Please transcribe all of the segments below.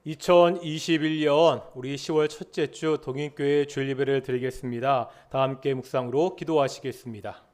2021년 우리 10월 첫째 주 동인교회 주일 예배를 드리겠습니다. 다 함께 묵상으로 기도하시겠습니다.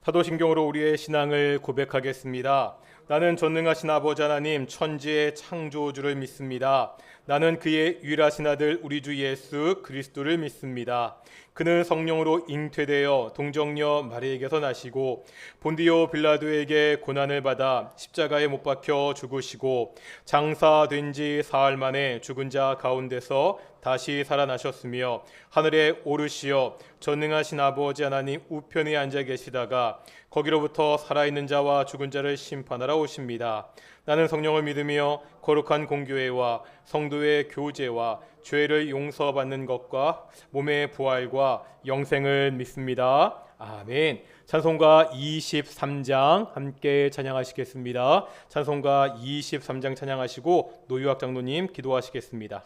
사도신경으로 우리의 신앙을 고백하겠습니다. 나는 전능하신 아버지 하나님 천지의 창조주를 믿습니다. 나는 그의 유일하신 아들 우리 주 예수 그리스도를 믿습니다. 그는 성령으로 잉태되어 동정녀 마리에게서 나시고 본디오 빌라도에게 고난을 받아 십자가에 못 박혀 죽으시고 장사된 지 사흘 만에 죽은 자 가운데서 다시 살아나셨으며 하늘에 오르시어 전능하신 아버지 하나님 우편에 앉아 계시다가 거기로부터 살아있는 자와 죽은 자를 심판하러 오십니다. 나는 성령을 믿으며 거룩한 공교회와 성도의 교제와 죄를 용서받는 것과 몸의 부활과 영생을 믿습니다. 아멘. 찬송가 23장 함께 찬양하시겠습니다. 찬송가 23장 찬양하시고 노유학 장로님 기도하시겠습니다.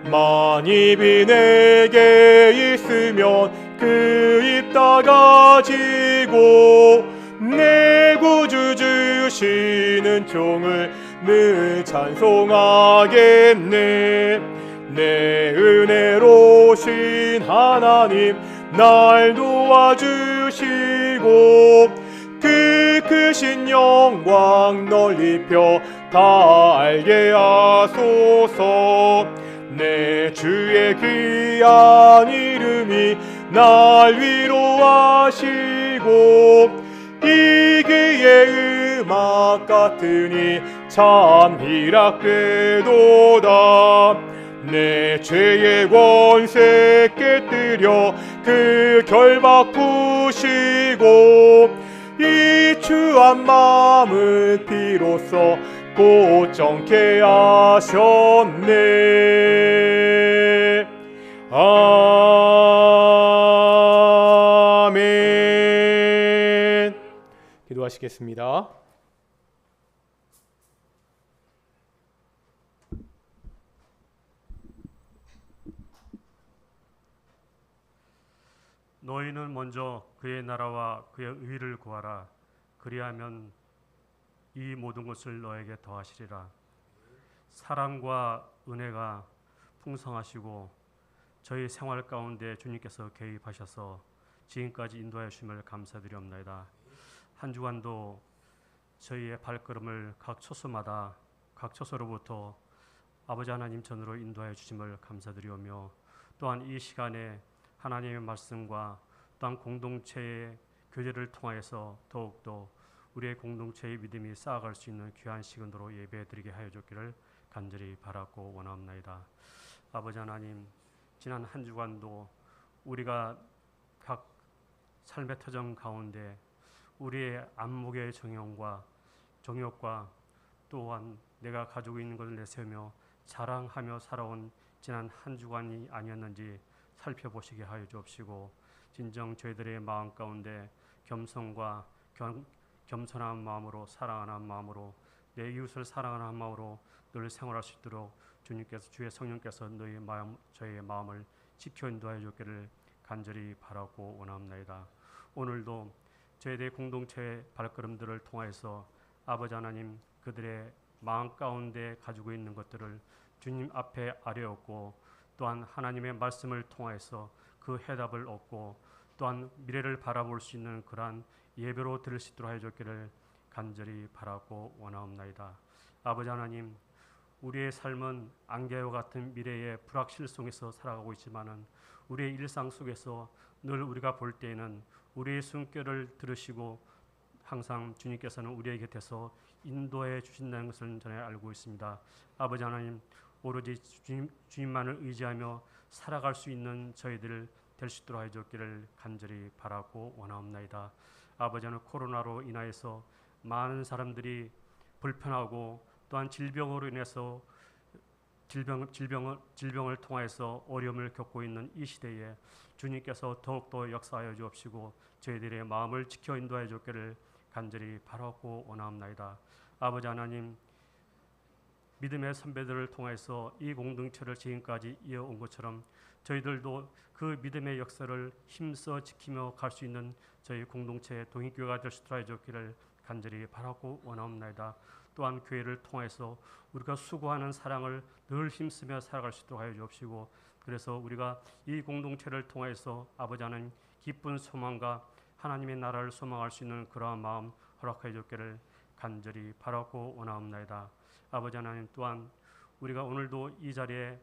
만입이 내게 있으면 그 입 다 가지고 내 구주 주시는 종을 늘 찬송하겠네. 내 은혜로신 하나님 날 도와주시고 그 크신 영광 널리 펴 다 알게 하소서. 내 주의 귀한 이름이 날 위로하시고 이 귀의 음악 같으니 참 희락되도다. 내 죄의 권세 깨뜨려 그 결박 푸시고 이 추한 마음을 비로소 고정케 하셨네. 아멘. 기도하시겠습니다. 너희는 먼저 그의 나라와 그의 의를 구하라. 그리하면 이 모든 것을 너에게 더하시리라. 사랑과 은혜가 풍성하시고 저희 생활 가운데 주님께서 개입하셔서 지금까지 인도하여 주심을 감사드리옵나이다. 한 주간도 저희의 발걸음을 각 초소마다 각 초소로부터 아버지 하나님 전으로 인도하여 주심을 감사드리오며 또한 이 시간에 하나님의 말씀과 또한 공동체의 교제를 통하여서 더욱더 우리의 공동체의 믿음이 쌓아갈 수 있는 귀한 시간으로 예배드리게 하여 주기를 간절히 바라고 원하옵나이다. 아버지 하나님, 지난 한 주간도 우리가 각 삶의 터전 가운데 우리의 안목의 정욕과 또한 내가 가지고 있는 것을 내세우며 자랑하며 살아온 지난 한 주간이 아니었는지 살펴보시게 하여 주옵시고 진정 저희들의 마음 가운데 겸손과 겸손한 마음으로 사랑하는 마음으로 내 이웃을 사랑하는 마음으로 늘 생활할 수 있도록 주님께서 주의 성령께서 저희의 마음을 지켜 인도하여 주기를 간절히 바라고 원합니다. 오늘도 저희들의 공동체의 발걸음들을 통하여서 아버지 하나님 그들의 마음 가운데 가지고 있는 것들을 주님 앞에 아뢰었고 또한 하나님의 말씀을 통하여서 그 해답을 얻고 또한 미래를 바라볼 수 있는 그러한 예배로 드릴 수 있도록 해주기를 간절히 바라고 원하옵나이다. 아버지 하나님, 우리의 삶은 안개와 같은 미래의 불확실 속에서 살아가고 있지만은 우리의 일상 속에서 늘 우리가 볼 때에는 우리의 숨결을 들으시고 항상 주님께서는 우리의 곁에서 인도해 주신다는 것을 전에 알고 있습니다. 아버지 하나님, 오로지 주님만을 의지하며 살아갈 수 있는 저희들 될 수 있도록 해주기를 간절히 바라고 원하옵나이다. 아버지는 코로나로 인하여서 많은 사람들이 불편하고 또한 질병으로 인해서 질병을 통하여서 어려움을 겪고 있는 이 시대에 주님께서 더욱더 역사하여 주옵시고 저희들의 마음을 지켜 인도하여 주기를 간절히 바라고 원하옵나이다. 아버지 하나님, 믿음의 선배들을 통해서 이 공동체를 지금까지 이어온 것처럼 저희들도 그 믿음의 역사를 힘써 지키며 갈 수 있는 저희 공동체의 동익교회가 될 수 있도록 해주기를 간절히 바라고 원하옵나이다. 또한 교회를 통해서 우리가 수고하는 사랑을 늘 힘쓰며 살아갈 수 있도록 하여 주옵시고, 그래서 우리가 이 공동체를 통해서 아버지 하나님 기쁜 소망과 하나님의 나라를 소망할 수 있는 그러한 마음 허락하여 주기를 간절히 바라고 원하옵나이다. 아버지 하나님, 또한 우리가 오늘도 이 자리에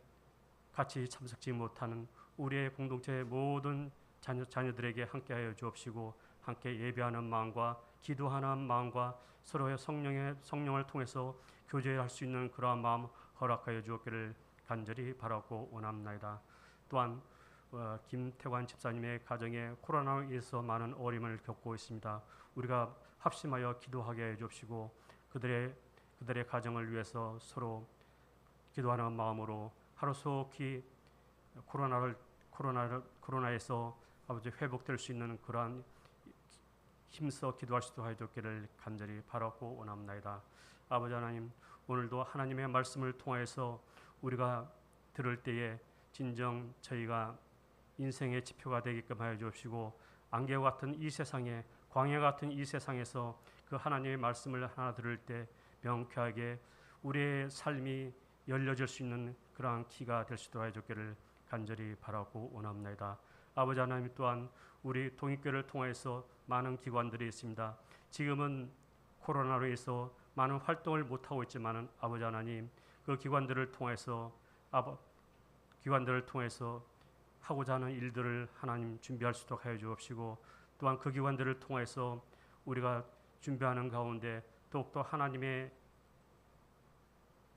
같이 참석지 못하는 우리의 공동체의 모든 자녀들에게 함께하여 주옵시고, 함께 예배하는 마음과 기도하는 마음과 서로의 성령을 통해서 교제할 수 있는 그러한 마음 허락하여 주옵기를 간절히 바라고 원합니다. 또한 김태관 집사님의 가정에 코로나로 인해서 많은 어려움을 겪고 있습니다. 우리가 합심하여 기도하게 해 주옵시고, 그들의 가정을 위해서 서로 기도하는 마음으로 하루속히 코로나에서 아버지 회복될 수 있는 그러한 힘써 기도할 수 있도록 해주기를 간절히 바라고 원합니다. 아버지 하나님, 오늘도 하나님의 말씀을 통해서 우리가 들을 때에 진정 저희가 인생의 지표가 되게끔 하여 주옵시고, 안개와 같은 이 세상에, 광야 같은 이 세상에서 그 하나님의 말씀을 하나 들을 때 명쾌하게 우리의 삶이 열려질 수 있는 그러한 키가 될 수 있도록 해주기를 간절히 바라고 원합니다. 아버지 하나님, 또한 우리 동익교회를 통해서 많은 기관들이 있습니다. 지금은 코로나로 인해서 많은 활동을 못하고 있지만 아버지 하나님, 그 기관들을 통해서 하고자 하는 일들을 하나님 준비할 수 있도록 하여 주옵시고, 또한 그 기관들을 통해서 우리가 준비하는 가운데 더욱더 하나님의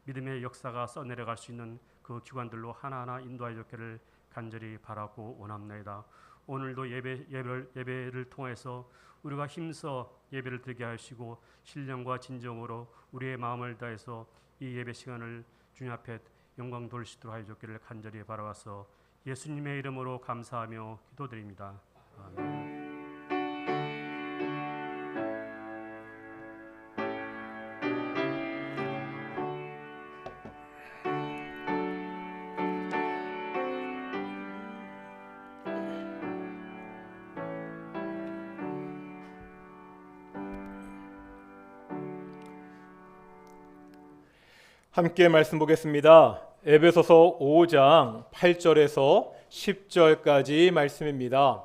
믿음의 역사가 써내려갈 수 있는 그 기관들로 하나하나 인도하여 주기를 간절히 바라고 원합니다. 오늘도 예배를 통해서 우리가 힘써 예배를 드리게 하시고, 신령과 진정으로 우리의 마음을 다해서 이 예배 시간을 주님 앞에 영광 돌리시도록 하여 주기를 간절히 바라와서 예수님의 이름으로 감사하며 기도드립니다. 아멘. 함께 말씀 보겠습니다. 에베소서 5장 8절에서 10절까지 말씀입니다.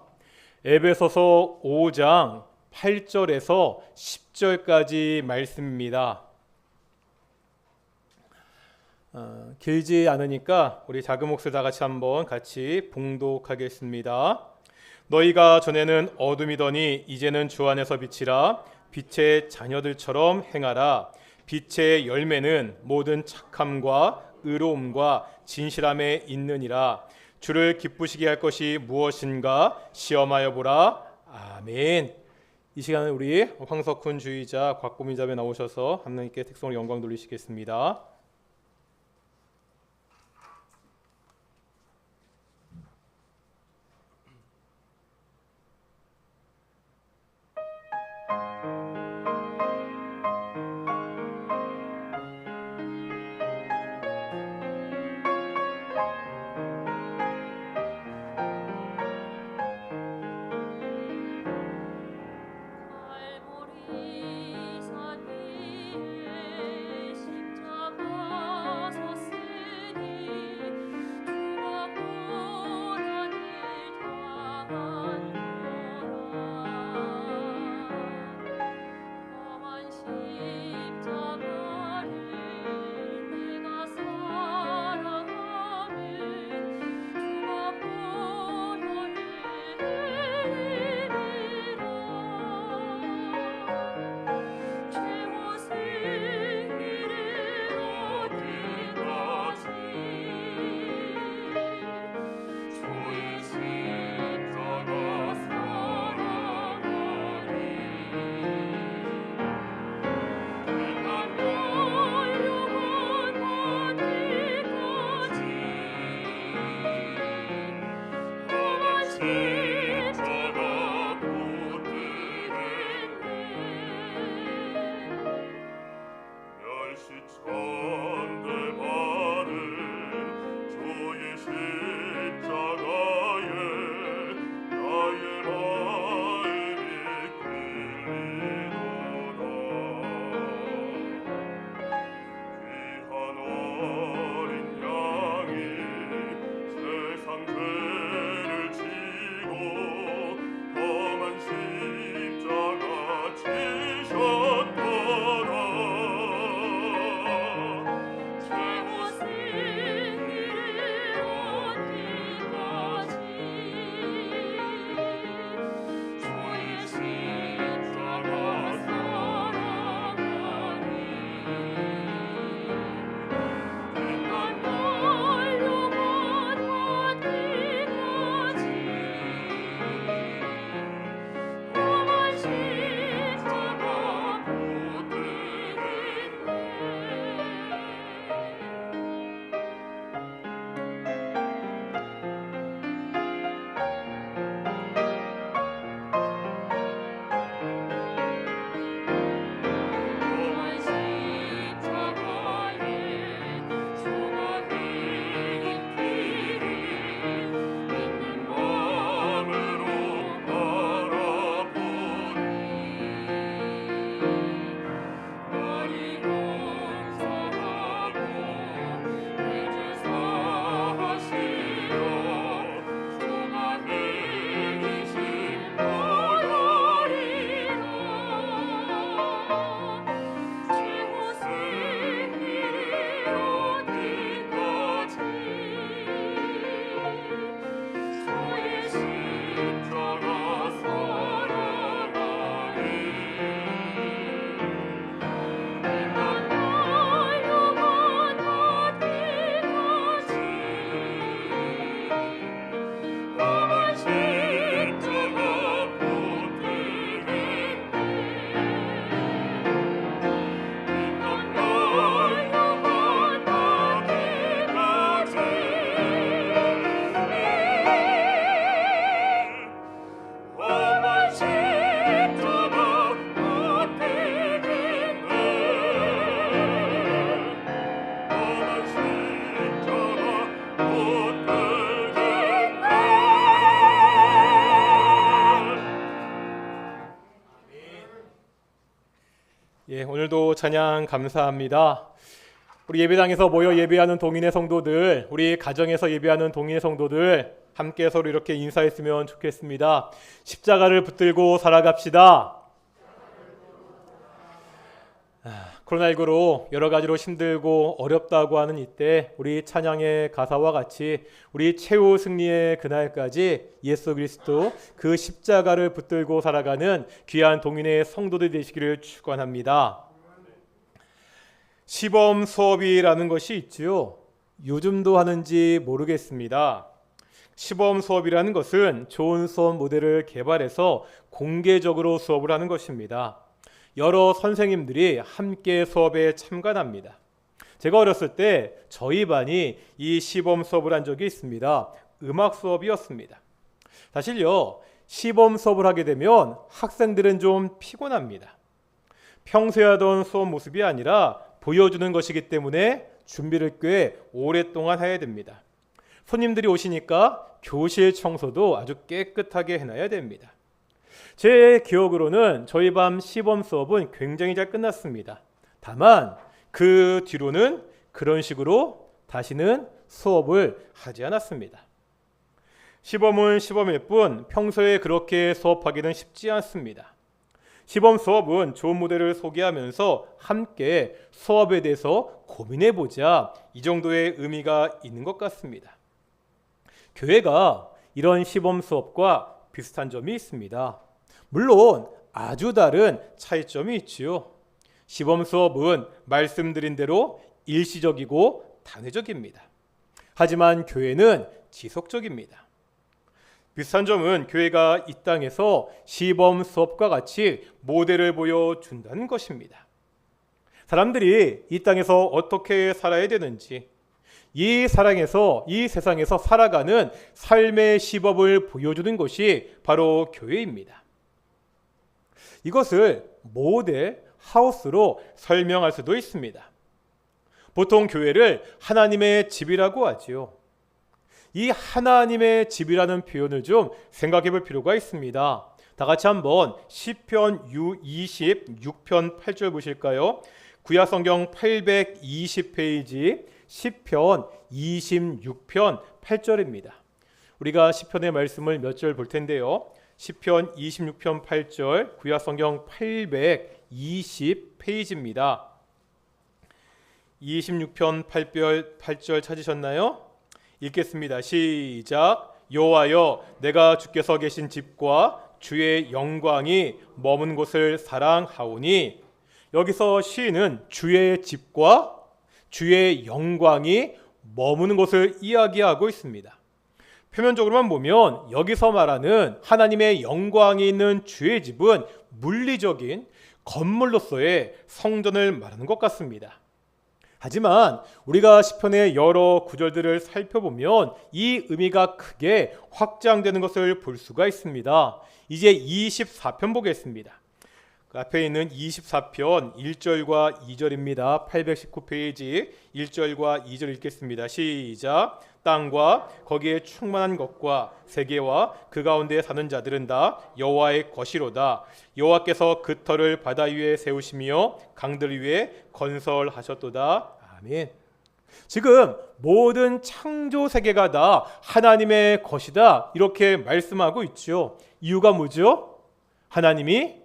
에베소서 5장 8절에서 10절까지 말씀입니다. 길지 않으니까 우리 작은 목소리 다 같이 봉독하겠습니다. 너희가 전에는 어둠이더니 이제는 주 안에서 빛이라. 빛의 자녀들처럼 행하라. 빛의 열매는 모든 착함과 의로움과 진실함에 있느니라. 주를 기쁘시게 할 것이 무엇인가 시험하여 보라. 아멘. 이 시간에 우리 황석훈 주의자, 곽고민 자매 나오셔서 하나님께 특성을 영광 돌리시겠습니다. 갈보리 산 위에 십자가 십자가 붙들겠네. 멸시천대 받은 주의 십자가에 나의 마음이 끌리도다. 귀한 어린 양이 세상 죄를 지고 험한 십자가 지셨도다. 최후 승리를 얻기까지 주의 십자가 사랑하니 난 영원 받기까지 험한 십자가 붙들겠네. 험한 십자가에 수고히 길이 있는 마음으로 바라보니 나를 용서하고 이제 사하시어 주가 행이신 보혈이라. 최후 승리를 얻기까지 주의 십자가 사랑하니 난 영원 받기까지 험한 십자가 붙들겠네. 난 영원 받기까지 험한 십자가 붙들겠네. 험한 십자가 붙들겠네. 예, 오늘도 찬양 감사합니다. 우리 예배당에서 모여 예배하는 동인의 성도들, 우리 가정에서 예배하는 동인의 성도들 함께 서로 이렇게 인사했으면 좋겠습니다. 십자가를 붙들고 살아갑시다. 코로나19로 여러 가지로 힘들고 어렵다고 하는 이때 우리 찬양의 가사와 같이 우리 최후 승리의 그날까지 예수 그리스도 그 십자가를 붙들고 살아가는 귀한 동인의 성도들 되시기를 축원합니다. 시범 수업이라는 것이 있지요. 요즘도 하는지 모르겠습니다. 시범 수업이라는 것은 좋은 수업 모델을 개발해서 공개적으로 수업을 하는 것입니다. 여러 선생님들이 함께 수업에 참관합니다. 제가 어렸을 때 저희 반이 이 시범 수업을 한 적이 있습니다. 음악 수업이었습니다. 사실요, 시범 수업을 하게 되면 학생들은 좀 피곤합니다. 평소에 하던 수업 모습이 아니라 보여주는 것이기 때문에 준비를 꽤 오랫동안 해야 됩니다. 손님들이 오시니까 교실 청소도 아주 깨끗하게 해놔야 됩니다. 제 기억으로는 저희 반 시범 수업은 굉장히 잘 끝났습니다. 다만 그 뒤로는 그런 식으로 다시는 수업을 하지 않았습니다. 시범은 시범일 뿐 평소에 그렇게 수업하기는 쉽지 않습니다. 시범 수업은 좋은 모델을 소개하면서 함께 수업에 대해서 고민해보자, 이 정도의 의미가 있는 것 같습니다. 교회가 이런 시범 수업과 비슷한 점이 있습니다. 물론 아주 다른 차이점이 있지요. 시범 수업은 말씀드린 대로 일시적이고 단회적입니다. 하지만 교회는 지속적입니다. 비슷한 점은 교회가 이 땅에서 시범 수업과 같이 모델을 보여준다는 것입니다. 사람들이 이 땅에서 어떻게 살아야 되는지, 이 사랑에서 이 세상에서 살아가는 삶의 시범을 보여주는 것이 바로 교회입니다. 이것을 모델 하우스로 설명할 수도 있습니다. 보통 교회를 하나님의 집이라고 하지요. 이 하나님의 집이라는 표현을 좀 생각해 볼 필요가 있습니다. 다 같이 한번 시편 26편 8절 보실까요? 구약성경 820페이지 시편 26편 8절입니다. 우리가 시편의 말씀을 몇 절 볼 텐데요. 시편 26편 8절 구약성경 820페이지입니다. 26편 8절 찾으셨나요? 읽겠습니다. 시작. 여호와여, 내가 주께서 계신 집과 주의 영광이 머문 곳을 사랑하오니. 여기서 시인은 주의 집과 주의 영광이 머무는 곳을 이야기하고 있습니다. 표면적으로만 보면 여기서 말하는 하나님의 영광이 있는 주의 집은 물리적인 건물로서의 성전을 말하는 것 같습니다. 하지만 우리가 시편의 여러 구절들을 살펴보면 이 의미가 크게 확장되는 것을 볼 수가 있습니다. 이제 24편 보겠습니다. 그 앞에 있는 24편 1절과 2절입니다. 819페이지 1절과 2절 읽겠습니다. 시작. 땅과 거기에 충만한 것과 세계와 그 가운데 사는 자들은 다 여호와의 것이로다. 여호와께서 그 터를 바다 위에 세우시며 강들 위에 건설하셨도다. 아멘. 지금 모든 창조 세계가 다 하나님의 것이다, 이렇게 말씀하고 있죠. 이유가 뭐죠? 하나님이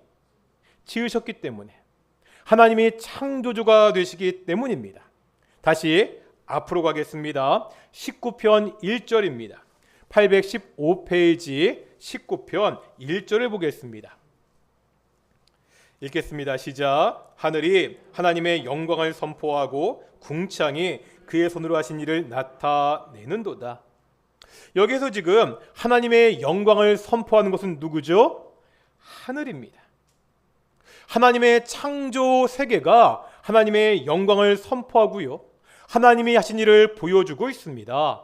지으셨기 때문에, 하나님이 창조주가 되시기 때문입니다. 다시 앞으로 가겠습니다. 19편 1절입니다. 815페이지 19편 1절을 보겠습니다. 읽겠습니다. 시작. 하늘이 하나님의 영광을 선포하고 궁창이 그의 손으로 하신 일을 나타내는도다. 여기서 지금 하나님의 영광을 선포하는 것은 누구죠? 하늘입니다. 하나님의 창조 세계가 하나님의 영광을 선포하고요, 하나님이 하신 일을 보여주고 있습니다.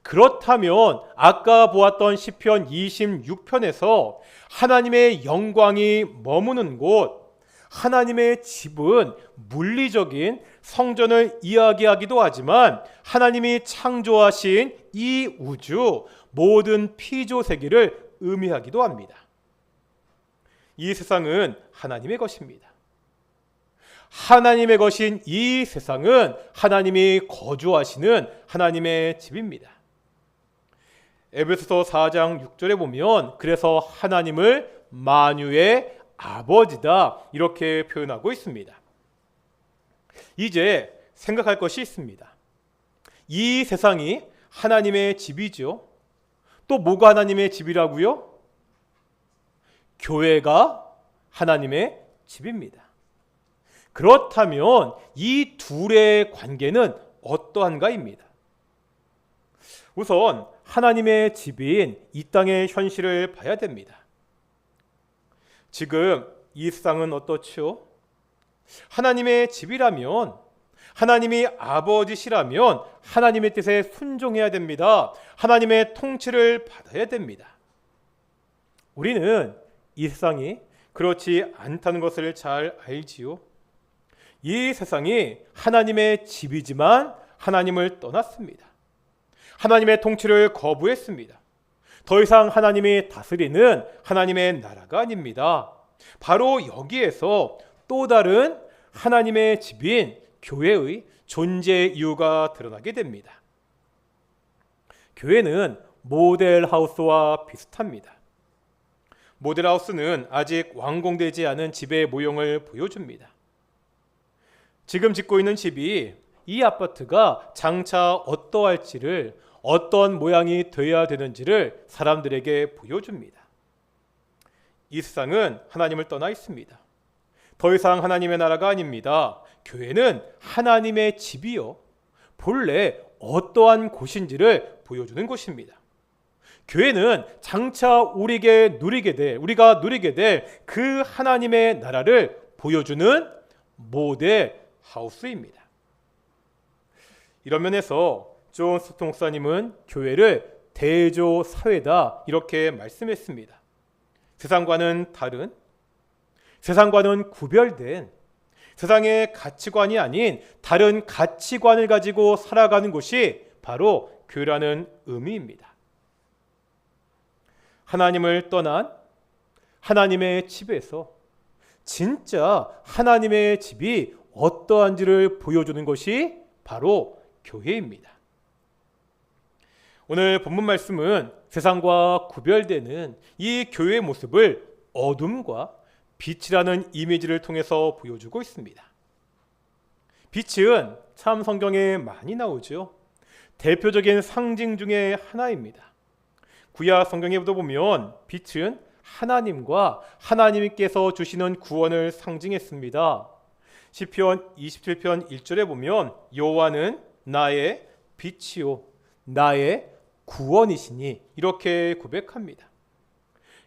그렇다면 아까 보았던 시편 26편에서 하나님의 영광이 머무는 곳, 하나님의 집은 물리적인 성전을 이야기하기도 하지만 하나님이 창조하신 이 우주, 모든 피조 세계를 의미하기도 합니다. 이 세상은 하나님의 것입니다. 하나님의 것인 이 세상은 하나님이 거주하시는 하나님의 집입니다. 에베소서 4장 6절에 보면 그래서 하나님을 만유의 아버지다, 이렇게 표현하고 있습니다. 이제 생각할 것이 있습니다. 이 세상이 하나님의 집이죠. 또 뭐가 하나님의 집이라고요? 교회가 하나님의 집입니다. 그렇다면 이 둘의 관계는 어떠한가입니다. 우선 하나님의 집인 이 땅의 현실을 봐야 됩니다. 지금 이 세상은 어떻죠? 하나님의 집이라면, 하나님이 아버지시라면 하나님의 뜻에 순종해야 됩니다. 하나님의 통치를 받아야 됩니다. 우리는 이 세상이 그렇지 않다는 것을 잘 알지요. 이 세상이 하나님의 집이지만 하나님을 떠났습니다. 하나님의 통치를 거부했습니다. 더 이상 하나님이 다스리는 하나님의 나라가 아닙니다. 바로 여기에서 또 다른 하나님의 집인 교회의 존재 이유가 드러나게 됩니다. 교회는 모델하우스와 비슷합니다. 모델하우스는 아직 완공되지 않은 집의 모형을 보여줍니다. 지금 짓고 있는 집이, 이 아파트가 장차 어떠할지를, 어떤 모양이 되어야 되는지를 사람들에게 보여줍니다. 이 세상은 하나님을 떠나 있습니다. 더 이상 하나님의 나라가 아닙니다. 교회는 하나님의 집이요, 본래 어떠한 곳인지를 보여주는 곳입니다. 교회는 장차 우리가 누리게 될 그 하나님의 나라를 보여주는 모델 하우스입니다. 이런 면에서 존 스토 목사님은 교회를 대조 사회다 이렇게 말씀했습니다. 세상과는 다른, 세상과는 구별된, 세상의 가치관이 아닌 다른 가치관을 가지고 살아가는 곳이 바로 교회라는 의미입니다. 하나님을 떠난 하나님의 집에서 진짜 하나님의 집이 어떠한지를 보여주는 것이 바로 교회입니다. 오늘 본문 말씀은 세상과 구별되는 이 교회의 모습을 어둠과 빛이라는 이미지를 통해서 보여주고 있습니다. 빛은 참 성경에 많이 나오죠. 대표적인 상징 중에 하나입니다. 구약 성경에도 보면 빛은 하나님과 하나님께서 주시는 구원을 상징했습니다. 시편 27편 1절에 보면 여호와는 나의 빛이요 나의 구원이시니 이렇게 고백합니다.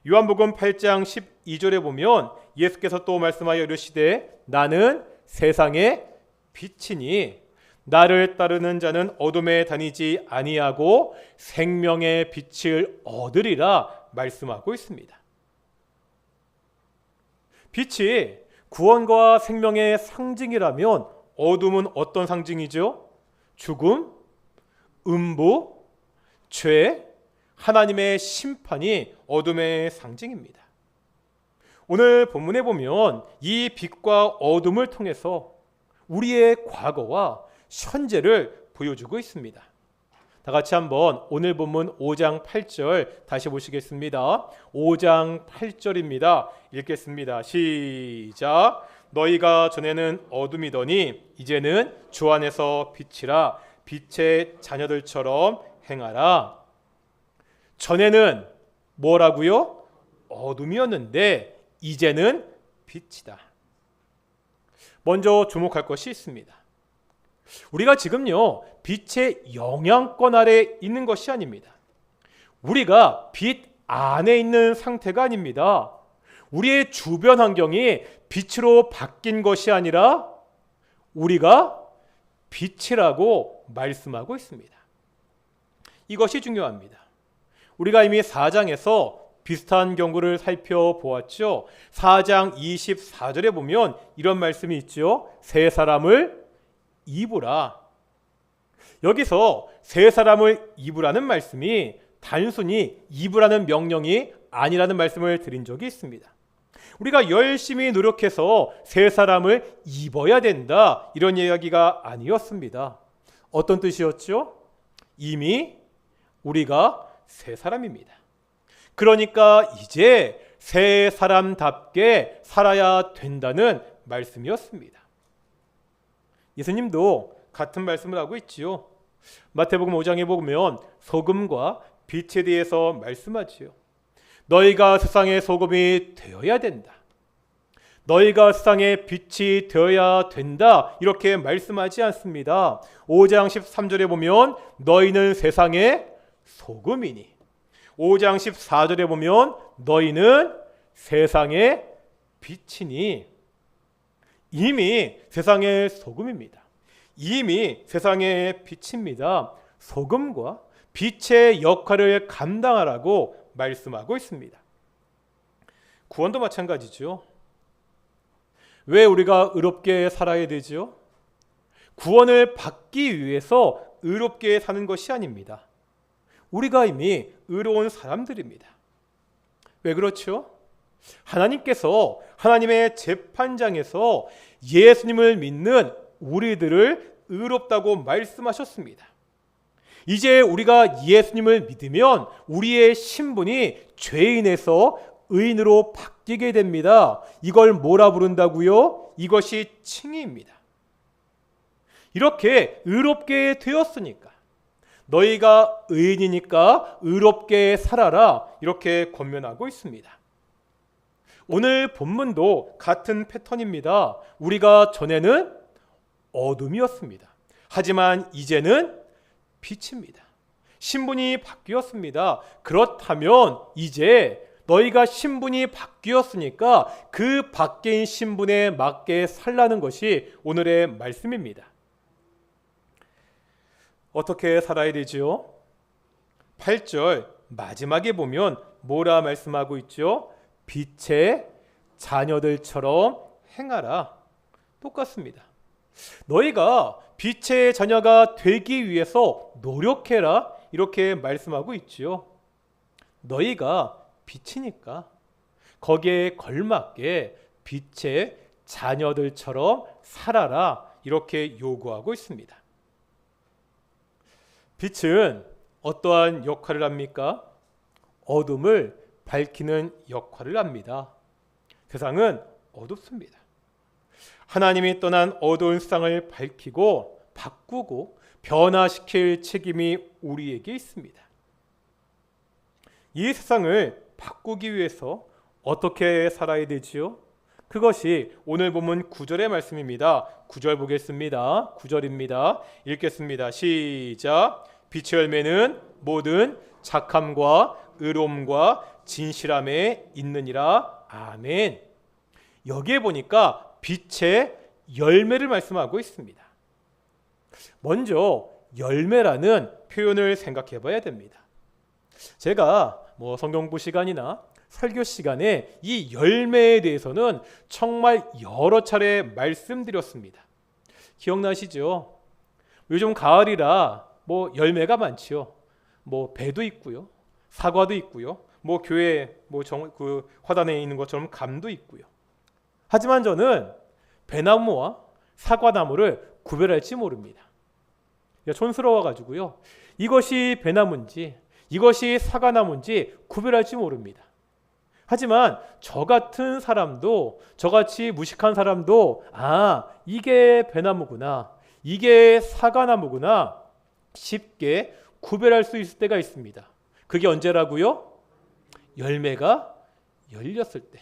요한복음 8장 12절에 보면 예수께서 또 말씀하여 이르시되 나는 세상의 빛이니 나를 따르는 자는 어둠에 다니지 아니하고 생명의 빛을 얻으리라 말씀하고 있습니다. 빛이 구원과 생명의 상징이라면 어둠은 어떤 상징이죠? 죽음, 음부, 죄, 하나님의 심판이 어둠의 상징입니다. 오늘 본문에 보면 이 빛과 어둠을 통해서 우리의 과거와 현재를 보여주고 있습니다. 다 같이 한번 오늘 본문 5장 8절 다시 보시겠습니다. 5장 8절입니다. 읽겠습니다. 시작. 너희가 전에는 어둠이더니 이제는 주 안에서 빛이라 빛의 자녀들처럼 행하라. 전에는 뭐라고요? 어둠이었는데 이제는 빛이다. 먼저 주목할 것이 있습니다. 우리가 지금요 빛의 영향권 아래 있는 것이 아닙니다. 우리가 빛 안에 있는 상태가 아닙니다. 우리의 주변 환경이 빛으로 바뀐 것이 아니라 우리가 빛이라고 말씀하고 있습니다. 이것이 중요합니다. 우리가 이미 4장에서 비슷한 경고를 살펴보았죠. 4장 24절에 보면 이런 말씀이 있죠. 새 사람을 입으라. 여기서 새 사람을 입으라는 말씀이 단순히 입으라는 명령이 아니라는 말씀을 드린 적이 있습니다. 우리가 열심히 노력해서 새 사람을 입어야 된다 이런 이야기가 아니었습니다. 어떤 뜻이었죠? 이미 우리가 새 사람입니다. 그러니까 이제 새 사람답게 살아야 된다는 말씀이었습니다. 예수님도 같은 말씀을 하고 있지요. 마태복음 5장에 보면 소금과 빛에 대해서 말씀하지요. 너희가 세상의 소금이 되어야 된다. 너희가 세상의 빛이 되어야 된다. 이렇게 말씀하지 않습니다. 5장 13절에 보면 너희는 세상의 소금이니 5장 14절에 보면 너희는 세상의 빛이니 이미 세상의 소금입니다. 이미 세상의 빛입니다. 소금과 빛의 역할을 감당하라고 말씀하고 있습니다. 구원도 마찬가지죠. 왜 우리가 의롭게 살아야 되죠? 구원을 받기 위해서 의롭게 사는 것이 아닙니다. 우리가 이미 의로운 사람들입니다. 왜 그렇죠? 하나님께서 하나님의 재판장에서 예수님을 믿는 우리들을 의롭다고 말씀하셨습니다. 이제 우리가 예수님을 믿으면 우리의 신분이 죄인에서 의인으로 바뀌게 됩니다. 이걸 뭐라 부른다고요? 이것이 칭의입니다. 이렇게 의롭게 되었으니까 너희가 의인이니까 의롭게 살아라 이렇게 권면하고 있습니다. 오늘 본문도 같은 패턴입니다. 우리가 전에는 어둠이었습니다. 하지만 이제는 빛입니다. 신분이 바뀌었습니다. 그렇다면 이제 너희가 신분이 바뀌었으니까 그 바뀐 신분에 맞게 살라는 것이 오늘의 말씀입니다. 어떻게 살아야 되지요? 8절 마지막에 보면 뭐라 말씀하고 있죠? 빛의 자녀들처럼 행하라. 똑같습니다. 너희가 빛의 자녀가 되기 위해서 노력해라. 이렇게 말씀하고 있지요. 너희가 빛이니까 거기에 걸맞게 빛의 자녀들처럼 살아라. 이렇게 요구하고 있습니다. 빛은 어떠한 역할을 합니까? 어둠을 밝히는 역할을 합니다. 세상은 어둡습니다. 하나님이 떠난 어두운 세상을 밝히고 바꾸고 변화시킬 책임이 우리에게 있습니다. 이 세상을 바꾸기 위해서 어떻게 살아야 되지요? 그것이 오늘 본문 9절의 말씀입니다. 9절 보겠습니다. 9절입니다. 읽겠습니다. 시작. 빛의 열매는 모든 착함과 의로움과 진실함에 있느니라. 아멘. 여기에 보니까 빛의 열매를 말씀하고 있습니다. 먼저 열매라는 표현을 생각해 봐야 됩니다. 제가 성경부 시간이나 설교 시간에 이 열매에 대해서는 정말 여러 차례 말씀드렸습니다. 기억나시죠? 요즘 가을이라 열매가 많지요. 배도 있고요, 사과도 있고요, 교회 그 화단에 있는 것처럼 감도 있고요. 하지만 저는 배나무와 사과나무를 구별할지 모릅니다. 촌스러워가지고요, 이것이 배나무인지 이것이 사과나무인지 구별할지 모릅니다. 하지만 저 같은 사람도, 저같이 무식한 사람도 이게 배나무구나, 이게 사과나무구나 쉽게 구별할 수 있을 때가 있습니다. 그게 언제라고요? 열매가 열렸을 때.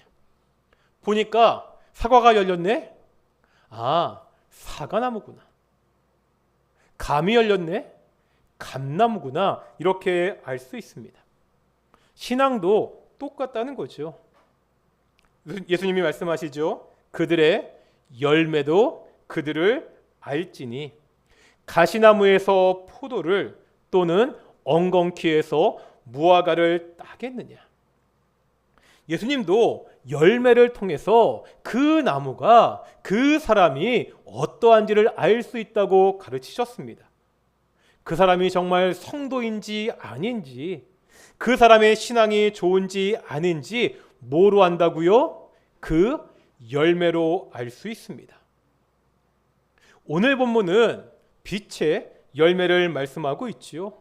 보니까 사과가 열렸네? 사과나무구나. 감이 열렸네? 감나무구나. 이렇게 알 수 있습니다. 신앙도 똑같다는 거죠. 예수님이 말씀하시죠. 그들의 열매도 그들을 알지니 가시나무에서 포도를 또는 엉겅퀴에서 무화과를 따겠느냐. 예수님도 열매를 통해서 그 나무가, 그 사람이 어떠한지를 알 수 있다고 가르치셨습니다. 그 사람이 정말 성도인지 아닌지, 그 사람의 신앙이 좋은지 아닌지 뭐로 안다고요? 그 열매로 알 수 있습니다. 오늘 본문은 빛의 열매를 말씀하고 있지요.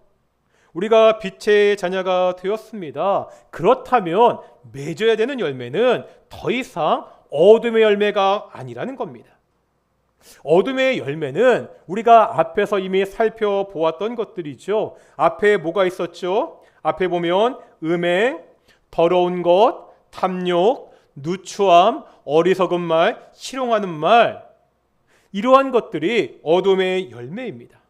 우리가 빛의 자녀가 되었습니다. 그렇다면 맺어야 되는 열매는 더 이상 어둠의 열매가 아니라는 겁니다. 어둠의 열매는 우리가 앞에서 이미 살펴보았던 것들이죠. 앞에 뭐가 있었죠? 앞에 보면 음행, 더러운 것, 탐욕, 누추함, 어리석은 말, 희롱하는 말, 이러한 것들이 어둠의 열매입니다.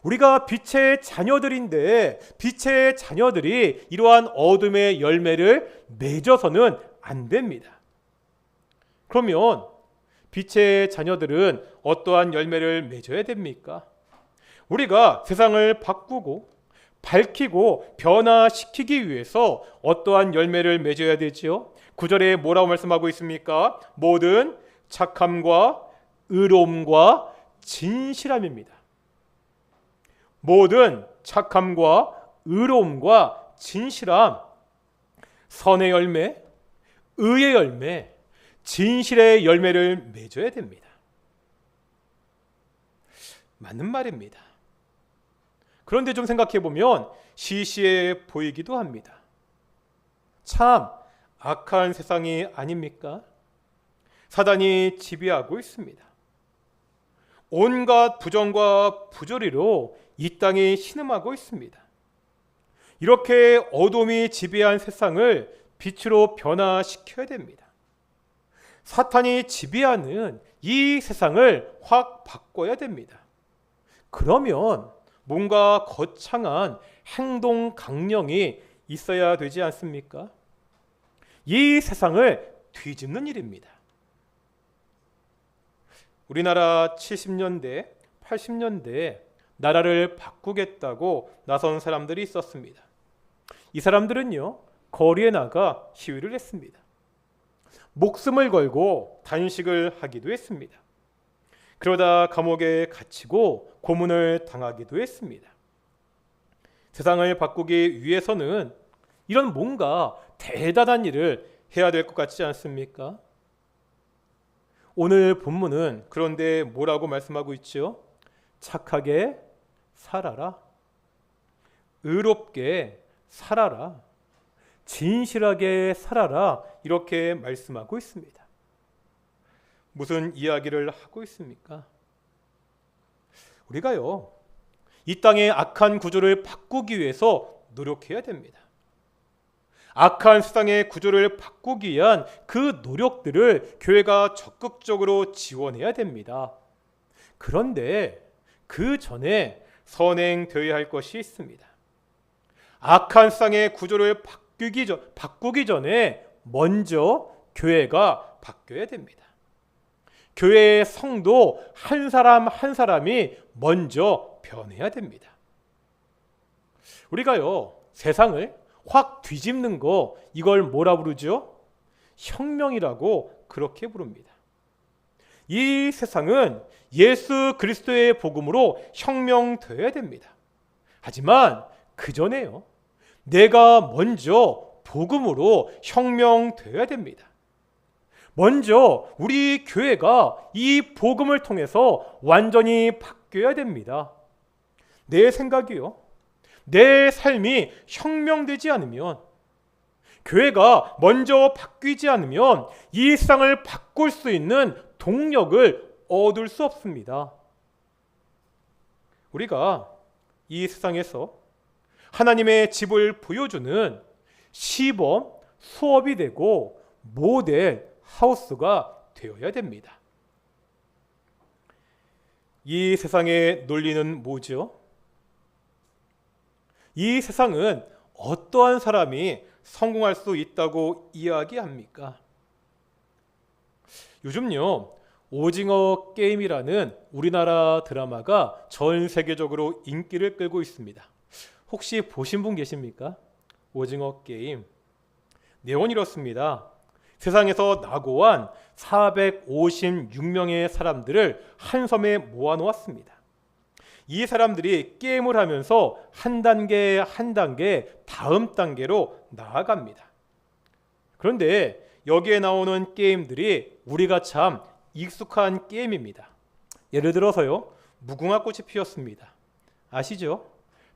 우리가 빛의 자녀들인데 빛의 자녀들이 이러한 어둠의 열매를 맺어서는 안 됩니다. 그러면 빛의 자녀들은 어떠한 열매를 맺어야 됩니까? 우리가 세상을 바꾸고 밝히고 변화시키기 위해서 어떠한 열매를 맺어야 되지요? 9절에 뭐라고 말씀하고 있습니까? 모든 착함과 의로움과 진실함입니다. 모든 착함과 의로움과 진실함, 선의 열매, 의의 열매, 진실의 열매를 맺어야 됩니다. 맞는 말입니다. 그런데 좀 생각해 보면 시시해 보이기도 합니다. 참 악한 세상이 아닙니까? 사단이 지배하고 있습니다. 온갖 부정과 부조리로 이 땅이 신음하고 있습니다. 이렇게 어둠이 지배한 세상을 빛으로 변화시켜야 됩니다. 사탄이 지배하는 이 세상을 확 바꿔야 됩니다. 그러면 뭔가 거창한 행동 강령이 있어야 되지 않습니까? 이 세상을 뒤집는 일입니다. 우리나라 70년대, 80년대 나라를 바꾸겠다고 나선 사람들이 있었습니다. 이 사람들은요, 거리에 나가 시위를 했습니다. 목숨을 걸고 단식을 하기도 했습니다. 그러다 감옥에 갇히고 고문을 당하기도 했습니다. 세상을 바꾸기 위해서는 이런 뭔가 대단한 일을 해야 될 것 같지 않습니까? 오늘 본문은 그런데 뭐라고 말씀하고 있죠? 착하게 살아라. 의롭게 살아라. 진실하게 살아라. 이렇게 말씀하고 있습니다. 무슨 이야기를 하고 있습니까? 우리가요, 이 땅의 악한 구조를 바꾸기 위해서 노력해야 됩니다. 악한 세상의 구조를 바꾸기 위한 그 노력들을 교회가 적극적으로 지원해야 됩니다. 그런데 그 전에 선행되어야 할 것이 있습니다. 악한 세상의 구조를 바꾸기 전에 먼저 교회가 바뀌어야 됩니다. 교회의 성도 한 사람 한 사람이 먼저 변해야 됩니다. 우리가요, 세상을 확 뒤집는 거, 이걸 뭐라 부르죠? 혁명이라고 그렇게 부릅니다. 이 세상은 예수 그리스도의 복음으로 혁명되어야 됩니다. 하지만 그 전에요, 내가 먼저 복음으로 혁명되어야 됩니다. 먼저 우리 교회가 이 복음을 통해서 완전히 바뀌어야 됩니다. 내 생각이요, 내 삶이 혁명되지 않으면, 교회가 먼저 바뀌지 않으면 이 세상을 바꿀 수 있는 동력을 얻을 수 없습니다. 우리가 이 세상에서 하나님의 집을 보여주는 시범, 수업이 되고 모델 하우스가 되어야 됩니다. 이 세상의 논리는 뭐죠? 이 세상은 어떠한 사람이 성공할 수 있다고 이야기합니까? 요즘요, 오징어 게임이라는 우리나라 드라마가 전 세계적으로 인기를 끌고 있습니다. 혹시 보신 분 계십니까? 오징어 게임. 내용은 이렇습니다. 세상에서 낙오한 456명의 사람들을 한 섬에 모아놓았습니다. 이 사람들이 게임을 하면서 한 단계 한 단계 다음 단계로 나아갑니다. 그런데 여기에 나오는 게임들이 우리가 참 익숙한 게임입니다. 예를 들어서요, 무궁화 꽃이 피었습니다. 아시죠?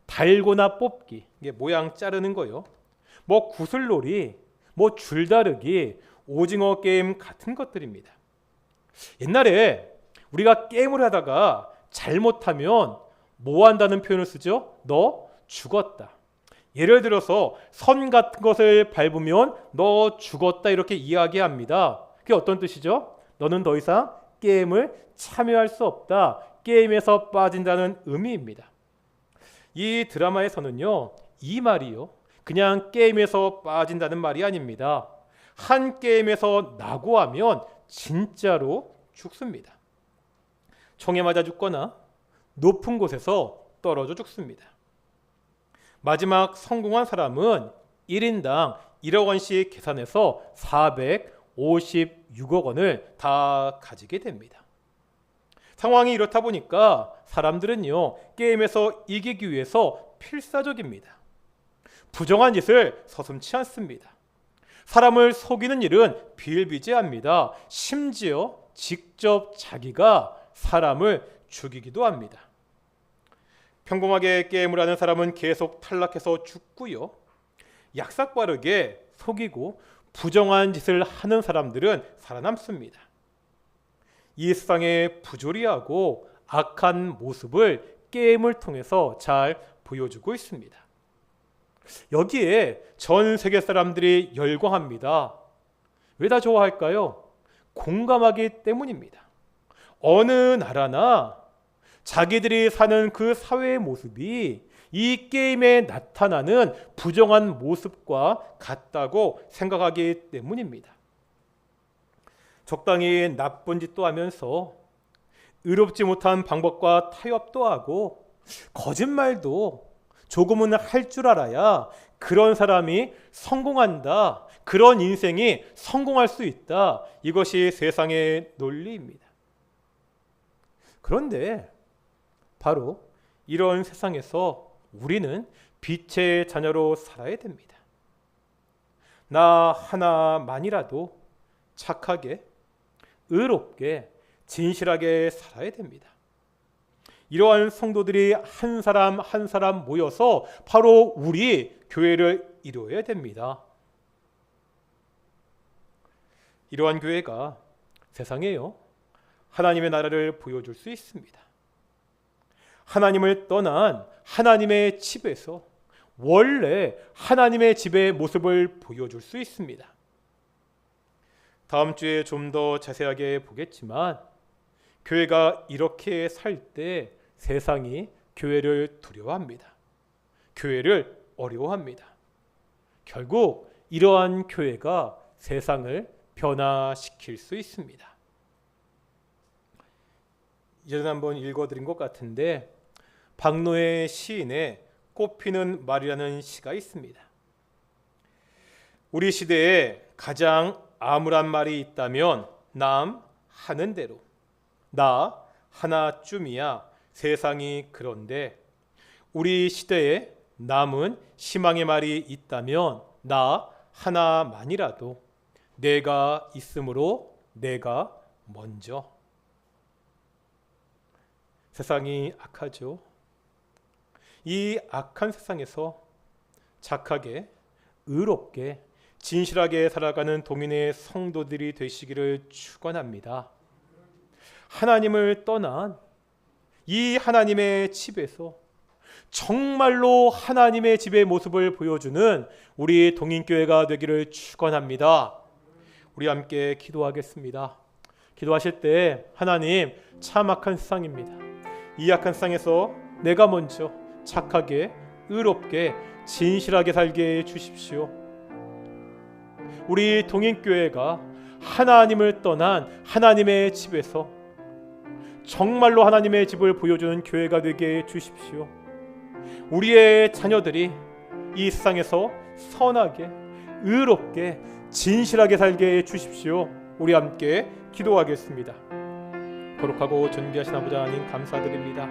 달고나 뽑기, 이게 모양 자르는 거요. 뭐 구슬놀이, 뭐 줄다르기, 오징어 게임 같은 것들입니다. 옛날에 우리가 게임을 하다가 잘못하면 뭐 한다는 표현을 쓰죠? 너 죽었다. 예를 들어서 선 같은 것을 밟으면 너 죽었다, 이렇게 이야기합니다. 그게 어떤 뜻이죠? 너는 더 이상 게임을 참여할 수 없다. 게임에서 빠진다는 의미입니다. 이 드라마에서는요, 이 말이요, 그냥 게임에서 빠진다는 말이 아닙니다. 한 게임에서 낙오하면 진짜로 죽습니다. 총에 맞아 죽거나 높은 곳에서 떨어져 죽습니다. 마지막 성공한 사람은 1인당 1억 원씩 계산해서 456억 원을 다 가지게 됩니다. 상황이 이렇다 보니까 사람들은요, 게임에서 이기기 위해서 필사적입니다. 부정한 짓을 서슴지 않습니다. 사람을 속이는 일은 비일비재합니다. 심지어 직접 자기가 사람을 죽이기도 합니다. 평범하게 게임을 하는 사람은 계속 탈락해서 죽고요, 약삭빠르게 속이고 부정한 짓을 하는 사람들은 살아남습니다. 이 세상의 부조리하고 악한 모습을 게임을 통해서 잘 보여주고 있습니다. 여기에 전 세계 사람들이 열광합니다. 왜 다 좋아할까요? 공감하기 때문입니다. 어느 나라나 자기들이 사는 그 사회의 모습이 이 게임에 나타나는 부정한 모습과 같다고 생각하기 때문입니다. 적당히 나쁜 짓도 하면서 의롭지 못한 방법과 타협도 하고 거짓말도 조금은 할 줄 알아야 그런 사람이 성공한다. 그런 인생이 성공할 수 있다. 이것이 세상의 논리입니다. 그런데 바로 이런 세상에서 우리는 빛의 자녀로 살아야 됩니다. 나 하나만이라도 착하게, 의롭게, 진실하게 살아야 됩니다. 이러한 성도들이 한 사람 한 사람 모여서 바로 우리 교회를 이루어야 됩니다. 이러한 교회가 세상에요, 하나님의 나라를 보여줄 수 있습니다. 하나님을 떠난 하나님의 집에서 원래 하나님의 집의 모습을 보여줄 수 있습니다. 다음 주에 좀 더 자세하게 보겠지만, 교회가 이렇게 살 때 세상이 교회를 두려워합니다. 교회를 어려워합니다. 결국 이러한 교회가 세상을 변화시킬 수 있습니다. 예전에 한번 읽어드린 것 같은데, 박노해 시인의 꽃피는 말이라는 시가 있습니다. 우리 시대에 가장 암울한 말이 있다면 남 하는 대로, 나 하나쯤이야 세상이 그런데, 우리 시대에 남은 희망의 말이 있다면 나 하나만이라도, 내가 있으므로 내가 먼저. 세상이 악하죠. 이 악한 세상에서 착하게, 의롭게, 진실하게 살아가는 동인의 성도들이 되시기를 축원합니다. 하나님을 떠난 이 하나님의 집에서 정말로 하나님의 집의 모습을 보여주는 우리 동인교회가 되기를 축원합니다. 우리 함께 기도하겠습니다. 기도하실 때, 하나님, 참 악한 세상입니다. 이 악한 세상에서 내가 먼저 착하게, 의롭게, 진실하게 살게 해 주십시오. 우리 동인교회가 하나님을 떠난 하나님의 집에서 정말로 하나님의 집을 보여주는 교회가 되게 해 주십시오. 우리의 자녀들이 이 세상에서 선하게, 의롭게, 진실하게 살게 해 주십시오. 우리 함께 기도하겠습니다. 거룩하고 존귀하신 아버지 하나님, 감사드립니다.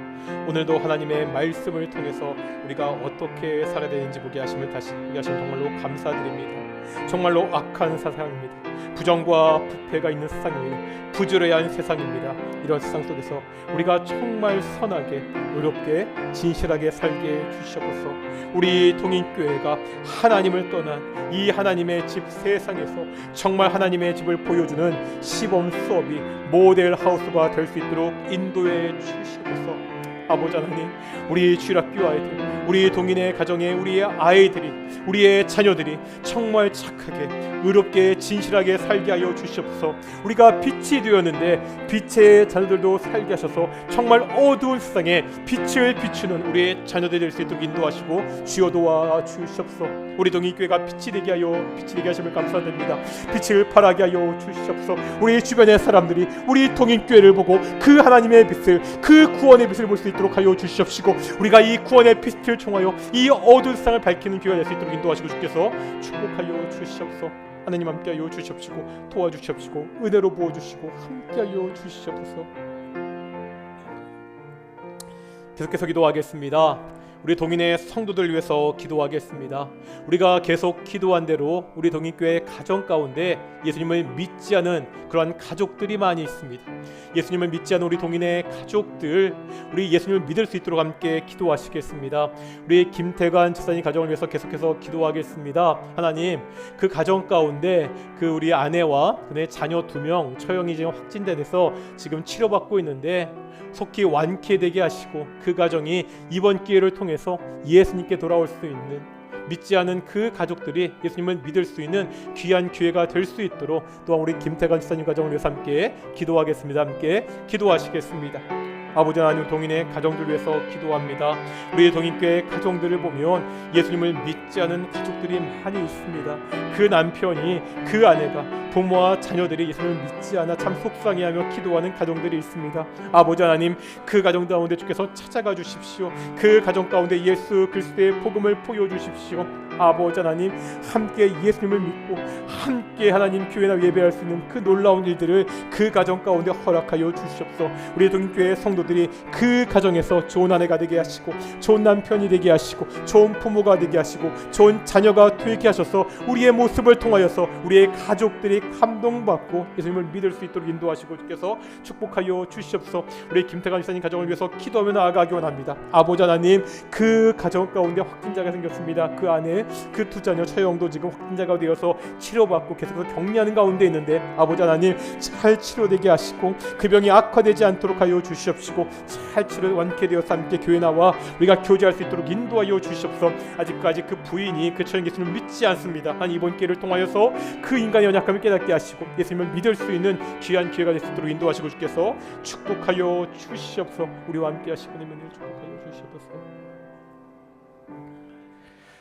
오늘도 하나님의 말씀을 통해서 우리가 어떻게 살아야 되는지 보게 하심을 다시 보게 하심 정말로 감사드립니다. 정말로 악한 세상입니다. 부정과 부패가 있는 세상이에요. 부조리한 세상입니다. 이런 세상 속에서 우리가 정말 선하게, 의롭게, 진실하게 살게 해 주시옵소서. 우리 동인교회가 하나님을 떠난 이 하나님의 집 세상에서 정말 하나님의 집을 보여주는 시범 수업이 모델 하우스가 될 수 있도록 인도해 주시옵소서. 아버지 하나님, 우리 주일학교 아이들, 우리 동인의 가정에 우리의 아이들이, 우리의 자녀들이 정말 착하게, 의롭게, 진실하게 살게 하여 주시옵소서. 우리가 빛이 되었는데 빛의 자녀들도 살게 하셔서 정말 어두운 세상에 빛을 비추는 우리의 자녀들이 될 수 있도록 인도하시고 주여 도와 주시옵소서. 우리 동인교회가 빛이 되게 하심을 감사드립니다. 빛을 발하게 하여 주시옵소서. 우리 주변의 사람들이 우리 동인교회를 보고 그 하나님의 빛을, 그 구원의 빛을 볼 수 있도록 하여 주시옵시고, 우리가 이 구원의 빛을 통하여 이 어두운 세상을 밝히는 교회가 될 수 있도록 인도하시고 주께서 축복하여 주시옵소서. 하나님 함께하여 주시옵시고, 도와주시옵시고, 은혜로 부어주시고, 함께하여 주시옵소서. 계속해서 기도하겠습니다. 우리 동인의 성도들 위해서 기도하겠습니다. 우리가 계속 기도한 대로 우리 동인교회 가정 가운데 예수님을 믿지 않은 그러한 가족들이 많이 있습니다. 예수님을 믿지 않은 우리 동인의 가족들, 우리 예수님을 믿을 수 있도록 함께 기도하시겠습니다. 우리 김태관 집사님 가정을 위해서 계속해서 기도하겠습니다. 하나님, 그 가정 가운데 그 우리 아내와 그의 자녀 2명 처형이 지금 확진돼서 지금 치료받고 있는데 속히 완쾌되게 하시고, 그 가정이 이번 기회를 통해서 예수님께 돌아올 수 있는, 믿지 않은 그 가족들이 예수님을 믿을 수 있는 귀한 기회가 될 수 있도록 또한 우리 김태관 집사님 가정을 위해서 함께 기도하겠습니다. 함께 기도하시겠습니다. 아버지 하나님, 동인의 가정들 위해서 기도합니다. 우리 동인교회 가정들을 보면 예수님을 믿지 않은 가족들이 많이 있습니다. 그 남편이, 그 아내가, 부모와 자녀들이 예수님을 믿지 않아 참 속상해하며 기도하는 가정들이 있습니다. 아버지 하나님, 그 가정 가운데 주께서 찾아가 주십시오. 그 가정 가운데 예수 그리스도의 복음을 보여주십시오. 아버지 하나님, 함께 예수님을 믿고 함께 하나님 교회나 예배할 수 있는 그 놀라운 일들을 그 가정 가운데 허락하여 주시옵소서. 우리 동교회 성도들이 그 가정에서 좋은 아내가 되게 하시고, 좋은 남편이 되게 하시고, 좋은 부모가 되게 하시고, 좋은 자녀가 되게 하셔서 우리의 모습을 통하여서 우리의 가족들이 감동받고 예수님을 믿을 수 있도록 인도하시고 주께서 축복하여 주시옵소서. 우리 김태관 지사님 가정을 위해서 기도하며 나아가기 원합니다. 아버지 하나님, 그 가정 가운데 확진자가 생겼습니다. 그 안에 그 두 자녀 처형도 지금 확진자가 되어서 치료받고 계속해서 격리하는 가운데 있는데, 아버지 하나님 잘 치료되게 하시고 그 병이 악화되지 않도록 하여 주시옵시고, 잘 치료 완쾌되어서 함께 교회 나와 우리가 교제할 수 있도록 인도하여 주시옵소서. 아직까지 그 부인이 그 처형 예수님을 믿지 않습니다. 한 이번 기회를 통하여서 그 인간의 연약함을 깨닫게 하시고 예수님을 믿을 수 있는 귀한 기회가 될 수 있도록 인도하시고 주께서 축복하여 주시옵소서. 우리와 함께 하시고 내 은혜를 축복하여 주시옵소서.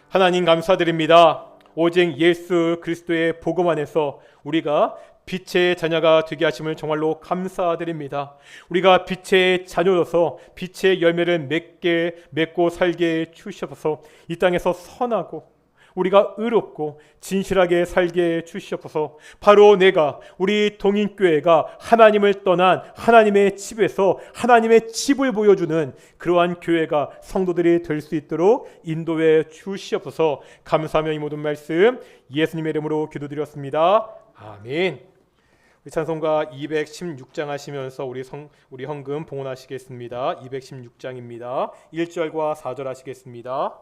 하나님 감사드립니다. 오직 예수 그리스도의 복음 안에서 우리가 빛의 자녀가 되게 하심을 정말로 감사드립니다. 우리가 빛의 자녀로서 빛의 열매를 맺고 살게 주시옵소서. 이 땅에서 선하고 우리가 의롭고 진실하게 살게 주시옵소서. 바로 내가, 우리 동인교회가 하나님을 떠난 하나님의 집에서 하나님의 집을 보여주는 그러한 교회가 성도들이 될 수 있도록 인도해 주시옵소서. 감사하며 이 모든 말씀 예수님의 이름으로 기도드렸습니다. 아멘. 우리 찬송가 216장 하시면서 우리 헌금 봉헌하시겠습니다. 216장입니다. 1절과 4절 하시겠습니다.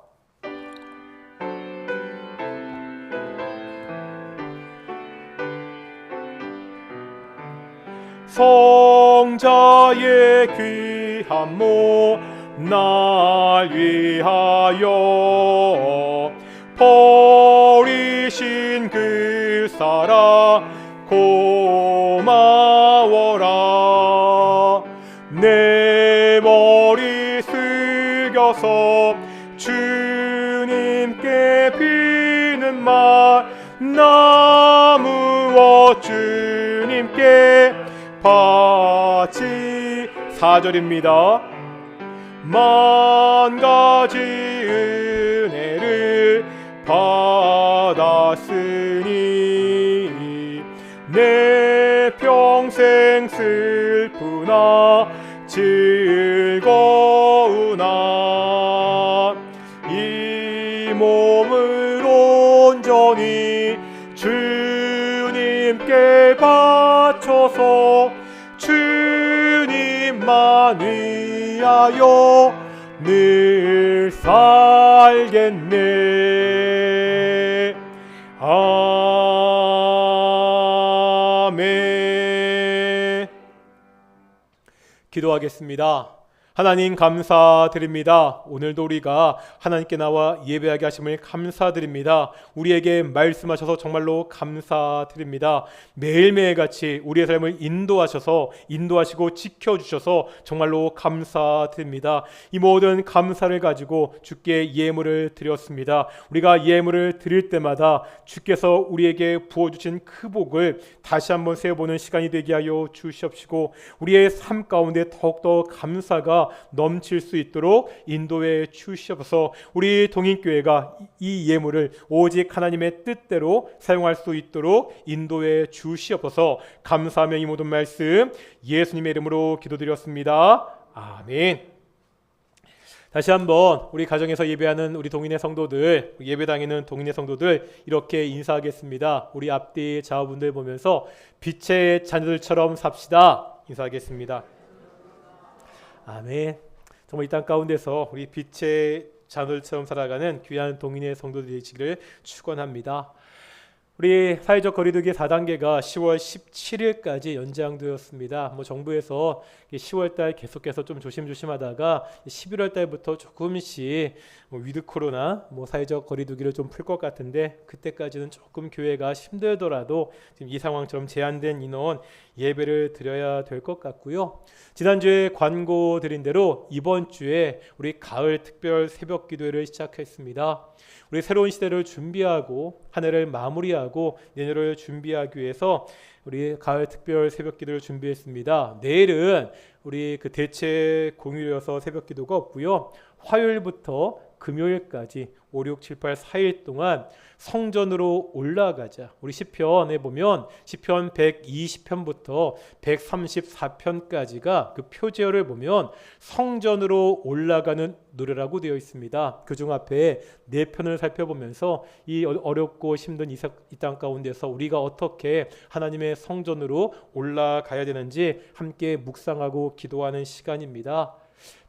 성자의 귀한 몸 날 위하여 버리신 그 사랑 고마워라. 내 머리 숙여서 주님께 비는 말 나무어 주님께 바치. 4절입니다. 만 가지 은혜를 받았으니 내 평생 슬프나 즐거우나 이 몸을 온전히 주님께 바쳐서 주님만 위하여 늘 살겠네. 아멘. 기도하겠습니다. 하나님 감사드립니다. 오늘도 우리가 하나님께 나와 예배하게 하심을 감사드립니다. 우리에게 말씀하셔서 정말로 감사드립니다. 매일매일 같이 우리의 삶을 인도하시고 지켜주셔서 정말로 감사드립니다. 이 모든 감사를 가지고 주께 예물을 드렸습니다. 우리가 예물을 드릴 때마다 주께서 우리에게 부어주신 그 복을 다시 한번 세어보는 시간이 되게 하여 주시옵시고, 우리의 삶 가운데 더욱더 감사가 넘칠 수 있도록 인도해 주시옵소서. 우리 동인교회가 이 예물을 오직 하나님의 뜻대로 사용할 수 있도록 인도해 주시옵소서. 감사하며 이 모든 말씀 예수님의 이름으로 기도드렸습니다. 아멘. 다시 한번 우리 가정에서 예배하는 우리 동인의 성도들, 예배당에는 동인의 성도들 이렇게 인사하겠습니다. 우리 앞뒤 좌우분들 보면서 빛의 자녀들처럼 삽시다. 인사하겠습니다. 아멘. 정말 이 땅 가운데서 우리 빛의 자녀들처럼 살아가는 귀한 동인의 성도들이 되시기를 축원합니다. 우리 사회적 거리두기 4단계가 10월 17일까지 연장되었습니다. 정부에서 10월달 계속해서 좀 조심하다가 11월달부터 조금씩 위드 코로나 사회적 거리두기를 좀 풀 것 같은데, 그때까지는 조금 교회가 힘들더라도 지금 이 상황처럼 제한된 인원 예배를 드려야 될 것 같고요. 지난주에 광고 드린 대로 이번 주에 우리 가을 특별 새벽 기도회를 시작했습니다. 우리 새로운 시대를 준비하고 한 해를 마무리하고 내년을 준비하기 위해서 우리 가을 특별 새벽 기도를 준비했습니다. 내일은 우리 그 대체 공휴일이어서 새벽 기도가 없고요. 화요일부터 금요일까지 5, 6, 7, 8, 4일 동안 성전으로 올라가자. 우리 시편에 보면 시편 120편부터 134편까지가 그 표제어를 보면 성전으로 올라가는 노래라고 되어 있습니다. 그중 앞에 4편을 살펴보면서 이 어렵고 힘든 이 땅 가운데서 우리가 어떻게 하나님의 성전으로 올라가야 되는지 함께 묵상하고 기도하는 시간입니다.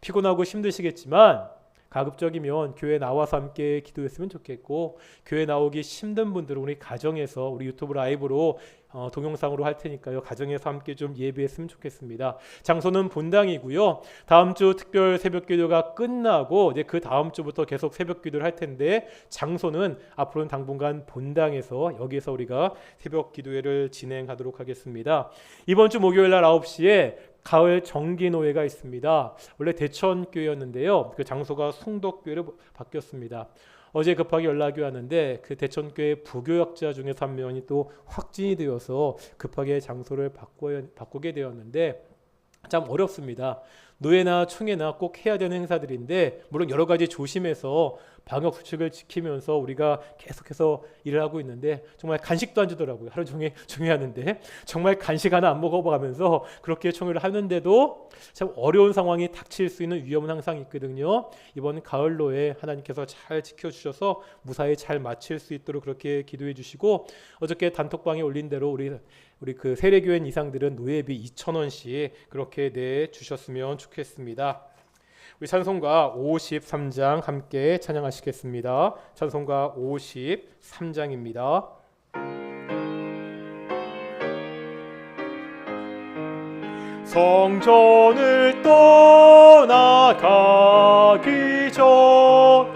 피곤하고 힘드시겠지만 가급적이면 교회 나와서 함께 기도했으면 좋겠고, 교회 나오기 힘든 분들은 우리 가정에서 우리 유튜브 라이브로 동영상으로 할 테니까요, 가정에서 함께 좀 예배했으면 좋겠습니다. 장소는 본당이고요. 다음 주 특별 새벽 기도가 끝나고 이제 그 다음 주부터 계속 새벽 기도를 할 텐데, 장소는 앞으로는 당분간 본당에서 여기서 우리가 새벽 기도회를 진행하도록 하겠습니다. 이번 주 목요일 날 9시에 가을 정기노회가 있습니다. 원래 대천교회였는데요, 그 장소가 송덕교회로 바뀌었습니다. 어제 급하게 연락이 왔는데 그 대천교회 부교역자 중에서 한 명이 또 확진이 되어서 급하게 장소를 바꾸게 되었는데 참 어렵습니다. 노회나 총회나 꼭 해야 되는 행사들인데, 물론 여러 가지 조심해서 방역 수칙을 지키면서 우리가 계속해서 일을 하고 있는데, 정말 간식도 안 주더라고요. 하루 종일 종회하는데 정말 간식 하나 안 먹어가면서 그렇게 총회를 하는데도 참 어려운 상황이 닥칠 수 있는 위험은 항상 있거든요. 이번 가을로에 하나님께서 잘 지켜주셔서 무사히 잘 마칠 수 있도록 그렇게 기도해 주시고, 어저께 단톡방에 올린 대로 우리 그 세례교인 이상들은 노예비 2,000원씩 그렇게 내주셨으면 좋겠습니다. 우리 찬송가 53장 함께 찬양하시겠습니다. 찬송가 53장입니다. 성전을 떠나가기 전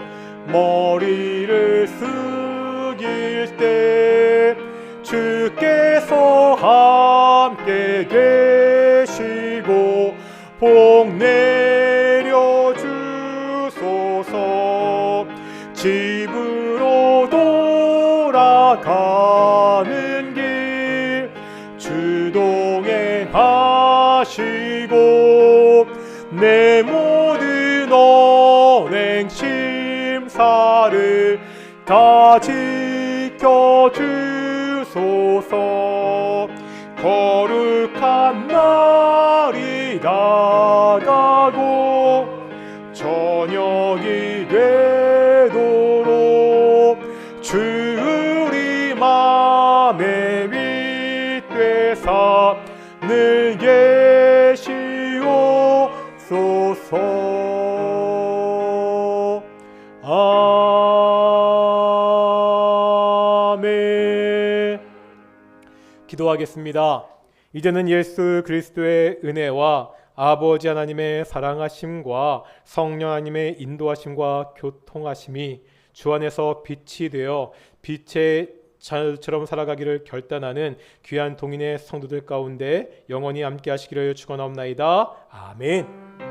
머리를 숙일 때 주께서 함께 계시고 복 내려 주소서. 집으로 돌아가는 길 주동행하시고 내 모든 언행 심사를 다 지켜주소서. 거룩한 날이 다가고 저녁이 되도록 주 우리 맘에 밑되사 늘 계시옵소서. 아멘. 기도하겠습니다. 이제는 예수 그리스도의 은혜와 아버지 하나님의 사랑하심과 성령 하나님의 인도하심과 교통하심이 주 안에서 빛이 되어 빛의 자처럼 살아가기를 결단하는 귀한 동인의 성도들 가운데 영원히 함께 하시기를 축원하옵나이다. 아멘.